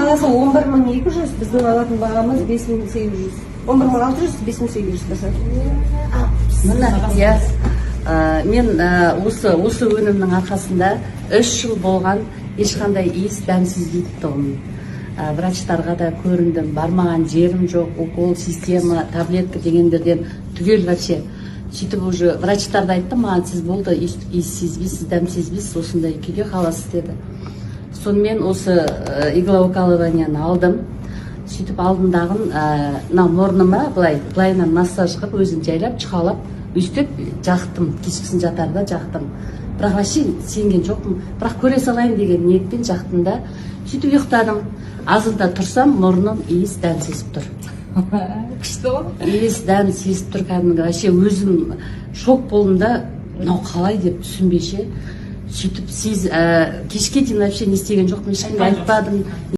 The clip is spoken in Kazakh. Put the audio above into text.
бағасы 11.200, біздің алатын бағамыз 5.800. 11.600, 5.800 болса. Мына, иә, мен осы өнімнің арқасында 3 жыл болған ешқандай иіс дәмсіз дейді тұғым. Врачтарға да көріндім, бармаған жерім жоқ, укол, система, таблетка дегендерден түгел вообще. Сөйтіп уже врачтарды айтты, маған сіз болды, иіс сезбейсіз, дәм сезбейсіз, осындай күйде қаласыз деді. Сонымен осы иглоукалыванияны алдым. Сөйтіп алдындағын мұрныма былайынан массаж қып, өзім жайлап, чықалап, өстіп жақтым, кешкісін жатарда жақтым. Бірақ вообще сенген жоқпын, бірақ көре салайын деген ниетпен жақтым да. Сөйтіп ұйықтадым. Азында тұрсам, мұрным иіс дәм сезіп тұр. Күшті ғой? Иіс дәм сезіп тұр кәдімгі. Вообще өзім шок болдым да, мынау қалай деп түсінбейше. Сөйтіп кешке дейін вообще не істеген жоқпын, ешкімге айтпадым.